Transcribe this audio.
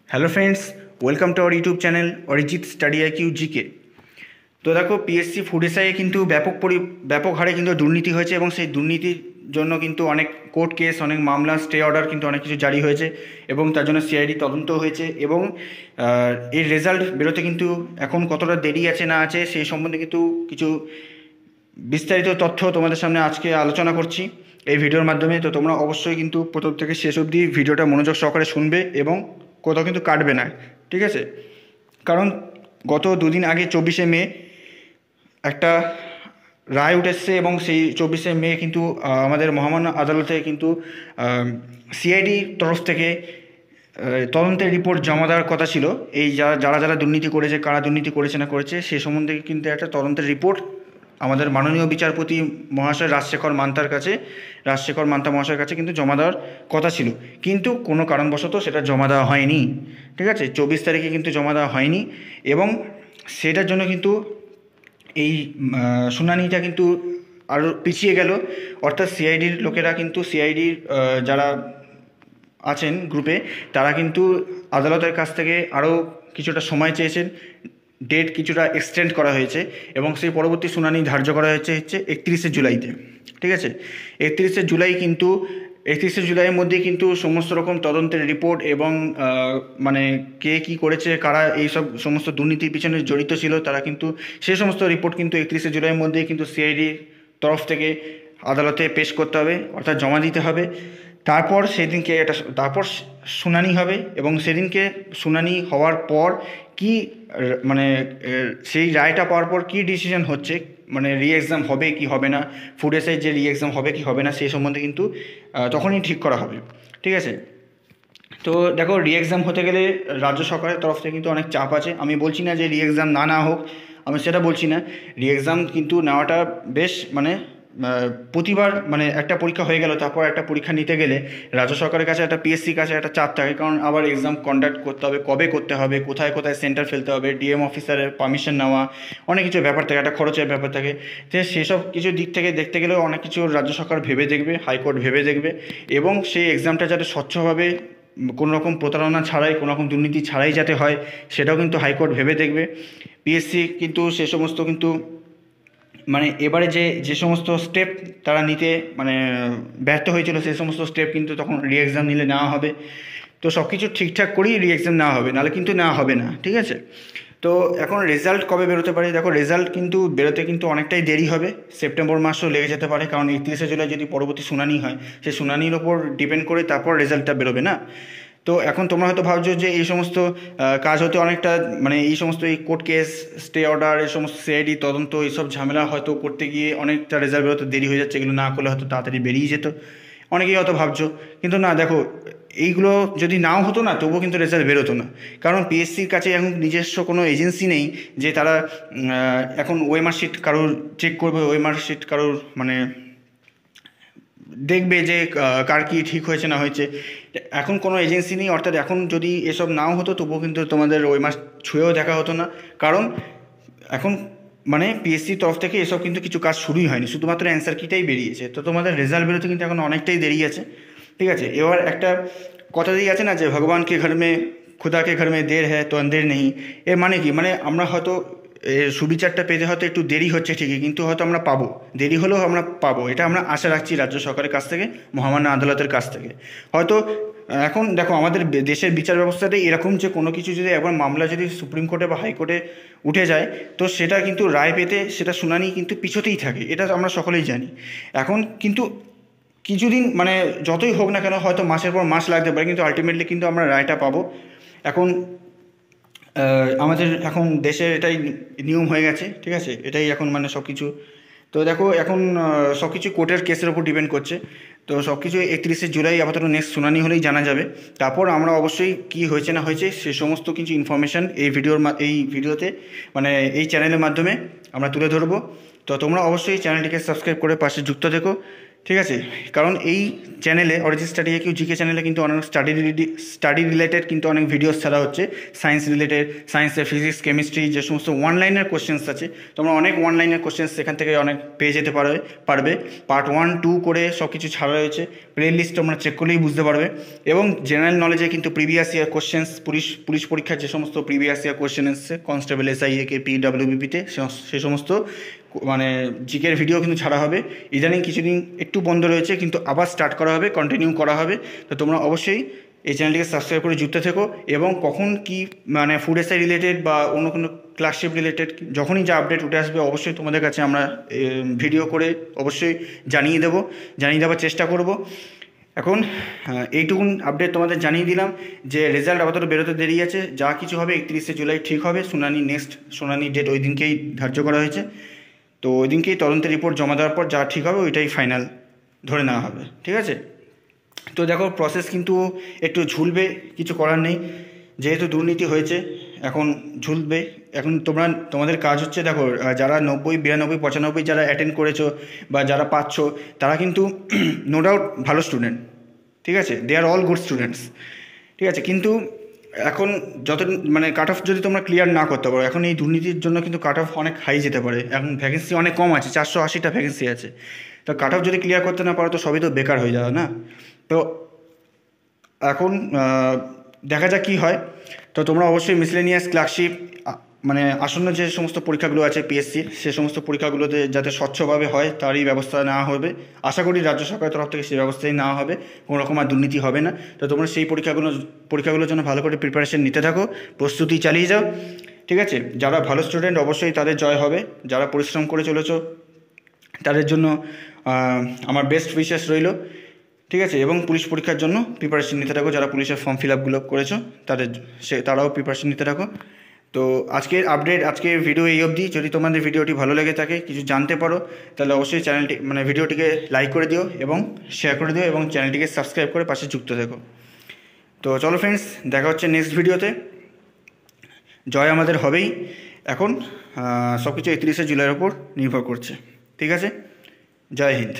Hello friends, welcome to our YouTube channel Arijit study IQ GK. তো দেখো, PSC food এসআইয়ে কিন্তু ব্যাপক হারে কিন্তু দুর্নীতি হয়েছে এবং সেই দুর্নীতির জন্য কিন্তু অনেক কোর্ট কেস, অনেক মামলা, স্টে অর্ডার কিন্তু অনেক কিছু জারি হয়েছে এবং তার জন্য সিআইডি তদন্ত হয়েছে এবং এর রেজাল্ট বেরোতে কিন্তু এখন কতটা দেরি আছে না আছে সেই সম্বন্ধে কিন্তু কিছু বিস্তারিত তথ্য তোমাদের সামনে আজকে আলোচনা করছি এই ভিডিওর মাধ্যমে। তো তোমরা অবশ্যই কিন্তু প্রথম থেকে শেষ অবধি ভিডিওটা মনোযোগ সহকারে শুনবে এবং কোথাও কিন্তু কাটবে না, ঠিক আছে? কারণ গত দুদিন আগে 24শে মে একটা রায় উঠেছে এবং সেই 24শে মে কিন্তু আমাদের মহামান্য আদালতে কিন্তু সিআইডি তরফ থেকে তদন্তের রিপোর্ট জমা দেওয়ার কথা ছিল। এই যারা যারা দুর্নীতি করেছে, কারা দুর্নীতি করেছে না করেছে সে সম্বন্ধে কিন্তু একটা তদন্তের রিপোর্ট আমাদের মাননীয় বিচারপতি মহাশয় রাজশেখর মান্তা মহাশয়ের কাছে কিন্তু জমা দেওয়ার কথা ছিল, কিন্তু কোনো কারণবশত সেটা জমা দেওয়া হয়নি, ঠিক আছে? 24 তারিখে কিন্তু জমা দেওয়া হয়নি এবং সেটার জন্য কিন্তু এই শুনানিটা কিন্তু আরও পিছিয়ে গেল। অর্থাৎ সিআইডির লোকেরা কিন্তু সিআইডির যারা আছেন গ্রুপে তারা কিন্তু আদালতের কাছ থেকে আরও কিছুটা সময় চেয়েছেন, ডেট কিছুটা এক্সটেন্ড করা হয়েছে এবং সেই পরবর্তী শুনানি ধার্য করা হচ্ছে 31শে জুলাইতে, ঠিক আছে? 31শে জুলাই কিন্তু 31শে জুলাইয়ের মধ্যেই কিন্তু সমস্ত রকম তদন্তের রিপোর্ট এবং মানে কে কী করেছে, কারা এই সব সমস্ত দুর্নীতির পিছনে জড়িত ছিল তারা কিন্তু সেই সমস্ত রিপোর্ট কিন্তু 31শে জুলাইয়ের মধ্যেই কিন্তু সিআইডির তরফ থেকে আদালতে পেশ করতে হবে, অর্থাৎ জমা দিতে হবে। তারপর সেদিনকে তারপর শুনানি হবে এবং সেদিনকে শুনানি হওয়ার পর কি মানে সেই রায়টা পাওয়ার পর কী ডিসিশন হচ্ছে, মানে রি এক্সাম হবে কি হবে না, ফুড এসআই যে রি এক্সাম হবে কি হবে না সেই সম্বন্ধে কিন্তু তখনই ঠিক করা হবে, ঠিক আছে? তো দেখো, রি এক্সাম হতে গেলে রাজ্য সরকারের তরফ থেকে কিন্তু অনেক চাপ আছে। আমি বলছি না যে রি এক্সাম না হোক, আমি সেটা বলছি না। রি এক্সাম কিন্তু নেওয়াটা বেশ মানে প্রতিবার মানে একটা পরীক্ষা হয়ে গেল তারপর একটা পরীক্ষা নিতে গেলে রাজ্য সরকারের কাছে একটা পিএসসির কাছে একটা চাপ থাকে, কারণ আবার এক্সাম কন্ডাক্ট করতে হবে, কবে করতে হবে, কোথায় কোথায় সেন্টার ফেলতে হবে, ডিএম অফিসারের পারমিশন নেওয়া, অনেক কিছু ব্যাপার থাকে, একটা খরচের ব্যাপার থাকে। তো সেসব কিছু দিক থেকে দেখতে গেলেও অনেক কিছু রাজ্য সরকার ভেবে দেখবে, হাইকোর্ট ভেবে দেখবে এবং সেই এক্সামটা যাতে স্বচ্ছভাবে কোনো রকম প্রতারণা ছাড়াই, কোনো রকম দুর্নীতি ছাড়াই যাতে হয় সেটাও কিন্তু হাইকোর্ট ভেবে দেখবে। পিএসসি কিন্তু সে সমস্ত কিন্তু মানে এবারে যে সমস্ত স্টেপ তারা নিতে মানে ব্যর্থ হয়েছিল সেই সমস্ত স্টেপ কিন্তু তখন রি এক্সাম নিলে নেওয়া হবে। তো সব কিছু ঠিকঠাক করেই রি এক্সাম নেওয়া হবে, নাহলে কিন্তু নেওয়া হবে না, ঠিক আছে? তো এখন রেজাল্ট কবে বেরোতে পারে? দেখো, রেজাল্ট কিন্তু বেরোতে কিন্তু অনেকটাই দেরি হবে, সেপ্টেম্বর মাসও লেগে যেতে পারে, কারণ 31শে জুলাই যদি পরবর্তী শুনানি হয় সেই শুনানির ওপর ডিপেন্ড করে তারপর রেজাল্টটা বেরোবে না। তো এখন তোমরা হয়তো ভাবছো যে এই সমস্ত কাজ হতে অনেকটা মানে এই সমস্ত এই কোর্ট কেস, স্টে অর্ডার, এই সমস্ত সিআইডি তদন্ত, এইসব ঝামেলা হয়তো করতে গিয়ে অনেকটা রেজাল্ট বেরোতে দেরি হয়ে যাচ্ছে, এগুলো না করলে হয়তো তাড়াতাড়ি বেরিয়ে যেত, অনেকেই হয়তো ভাবছো। কিন্তু না, দেখো, এইগুলো যদি নাও হতো না তবুও কিন্তু রেজাল্ট বেরোতো না, কারণ পিএসসির কাছে এখন নিজস্ব কোনো এজেন্সি নেই যে তারা এখন ওএমআর শিট কারোর চেক করবে, ওএমআর শিট কারোর মানে দেখবে যে কার কী ঠিক হয়েছে না হয়েছে। এখন কোনো এজেন্সি নেই, অর্থাৎ এখন যদি এসব নাও হতো তবুও কিন্তু তোমাদের ওই মাস ছুঁয়েও দেখা হতো না, কারণ এখন মানে পিএসসির তরফ থেকে এসব কিন্তু কিছু কাজ শুরুই হয়নি, শুধুমাত্র অ্যান্সার কিটাই বেরিয়েছে। তো তোমাদের রেজাল্ট বেরোতে কিন্তু এখন অনেকটাই দেরি আছে, ঠিক আছে? এবার একটা কথা দিয়ে আছে না যে ভগবানকে ঘর মে খুদাকে ঘর মে দের হ্যায় তো অন্ধের নেই। এর মানে কি, মানে আমরা হয়তো এর সুবিচারটা পেতে হয়তো একটু দেরি হচ্ছে ঠিকই, কিন্তু হয়তো আমরা পাবো, দেরি হলেও আমরা পাবো, এটা আমরা আশা রাখছি রাজ্য সরকারের কাছ থেকে, মহামান্য আদালতের কাছ থেকে। হয়তো এখন দেখো, আমাদের দেশের বিচার ব্যবস্থাটাই এরকম যে কোনো কিছু যদি একবার মামলা যদি সুপ্রিম কোর্টে বা হাইকোর্টে উঠে যায় তো সেটা কিন্তু রায় পেতে সেটা শুনানি কিন্তু পিছোতেই থাকে, এটা আমরা সকলেই জানি। এখন কিন্তু কিছুদিন মানে যতই হোক না কেন, হয়তো মাসের পর মাস লাগতে পারে, কিন্তু আলটিমেটলি কিন্তু আমরা রায়টা পাবো। এখন আমাদের এখন দেশের এটাই নিয়ম হয়ে গেছে, ঠিক আছে? এটাই এখন মানে সব কিছু। তো দেখো, এখন সব কিছু কোর্টের কেসের ওপর ডিপেন্ড করছে। তো সব কিছু 31শে জুলাই আপাতত নেক্সট শুনানি হলেই জানা যাবে। তারপর আমরা অবশ্যই কী হয়েছে না হয়েছে সে সমস্ত কিছু ইনফরমেশান এই ভিডিওতে মানে এই চ্যানেলের মাধ্যমে আমরা তুলে ধরবো। তো তোমরা অবশ্যই চ্যানেলটিকে সাবস্ক্রাইব করে পাশে যুক্ত থেকো। ঠিক আছে, কারণ এই চ্যানেলে অরিজিৎ স্টাডি আইকিউ জিকে চ্যানেলে কিন্তু অনেক স্টাডি রিলেটেড কিন্তু অনেক ভিডিওস ছাড়া হচ্ছে, সায়েন্স রিলেটেড, সায়েন্সের ফিজিক্স কেমিস্ট্রি যে সমস্ত ওয়ান লাইনের কোশ্চেন্স আছে, তোমরা অনেক ওয়ান লাইনের কোশ্চেন্স সেখান থেকে অনেক পেয়ে যেতে পারবে। পার্ট 1, 2 করে সব কিছু ছাড়া রয়েছে, প্লে লিস্ট তোমরা চেক করলেই বুঝতে পারবে। এবং জেনারেল নলেজে কিন্তু প্রিভিয়াস ইয়ার কোশ্চেন্স, পুলিশ পরীক্ষার যে সমস্ত প্রিভিয়াস ইয়ার কোশ্চেন এসছে কনস্টেবল, SI, AKP, WBPতে, সে সমস্ত মানে জিকের ভিডিও কিন্তু ছাড়া হবে। ইদানিং কিছুদিন একটু বন্ধ রয়েছে, কিন্তু আবার স্টার্ট করা হবে, কন্টিনিউ করা হবে। তো তোমরা অবশ্যই এই চ্যানেলটিকে সাবস্ক্রাইব করে যুক্ত থেকো, এবং কখন কি মানে ফুড এসআই রিলেটেড বা অন্য কোনো ক্লাসশিপ রিলেটেড যখনই যা আপডেট উঠে আসবে অবশ্যই তোমাদের কাছে আমরা ভিডিও করে অবশ্যই জানিয়ে দেওয়ার চেষ্টা করব। এখন এইটুকুন আপডেট তোমাদের জানিয়ে দিলাম যে রেজাল্ট আপাতত বেরোতে দেরি আছে, যা কিছু হবে 31শে জুলাই ঠিক হবে। নেক্সট শুনানি ডেট ওই দিনকেই ধার্য করা হয়েছে। তো ওই দিনকেই তদন্তের রিপোর্ট জমা দেওয়ার পর যা ঠিক হবে ওইটাই ফাইনাল ধরে নেওয়া হবে, ঠিক আছে। তো দেখো প্রসেস কিন্তু একটু ঝুলবে, কিছু করার নেই, যেহেতু দুর্নীতি হয়েছে এখন ঝুলবে। এখন তোমাদের কাজ হচ্ছে, দেখো যারা 90, 92, 95 যারা অ্যাটেন্ড করেছো বা যারা পাচ্ছ, তারা কিন্তু নো ডাউট ভালো স্টুডেন্ট, ঠিক আছে, দে আর অল গুড স্টুডেন্টস, ঠিক আছে। কিন্তু এখন মানে কাট অফ যদি তোমরা ক্লিয়ার না করতে পারো, এখন এই দুর্নীতির জন্য কিন্তু কাট অফ অনেক হাই যেতে পারে। এখন ভ্যাকেন্সি অনেক কম আছে, 480টা ভ্যাকেন্সি আছে। তো কাট অফ যদি ক্লিয়ার করতে না পারো তো সবই তো বেকার হয়ে যাবে না। তো এখন দেখা যাক কী হয়। তো তোমরা অবশ্যই মিসলেনিয়াস ক্লার্কশিপ মানে আসন্ন যে সমস্ত পরীক্ষাগুলো আছে পিএসসির, সে সমস্ত পরীক্ষাগুলোতে যাতে স্বচ্ছভাবে হয় তারই ব্যবস্থা নেওয়া হবে। আশা করি রাজ্য সরকারের তরফ থেকে সেই ব্যবস্থাই নেওয়া হবে, কোনো রকম আর দুর্নীতি হবে না। তো তোমরা সেই পরীক্ষাগুলোর জন্য ভালো করে প্রিপারেশন নিতে থাকো, প্রস্তুতি চালিয়ে যাও, ঠিক আছে। যারা ভালো স্টুডেন্ট অবশ্যই তাদের জয় হবে, যারা পরিশ্রম করে চলেছ তাদের জন্য আমার বেস্ট উইশেস রইল, ঠিক আছে। এবং পুলিশ পরীক্ষার জন্য প্রিপারেশন নিতে থাকো, যারা পুলিশের ফর্ম ফিল আপগুলো করেছো তারাও প্রিপারেশন নিতে থাকো। তো আজকের ভিডিও এই অবধি। যদি তোমাদের ভিডিওটি ভালো লেগে থাকে, কিছু জানতে পারো, তাহলে অবশ্যই ভিডিওটিকে লাইক করে দিও এবং শেয়ার করে দিও, এবং চ্যানেলটিকে সাবস্ক্রাইব করে পাশে যুক্ত থেকো। তো চলো ফ্রেন্ডস, দেখা হচ্ছে নেক্সট ভিডিওতে। জয় আমাদের হবেই। এখন সব কিছু 31শে জুলাইয়ের ওপর নির্ভর করছে, ঠিক আছে। জয় হিন্দ।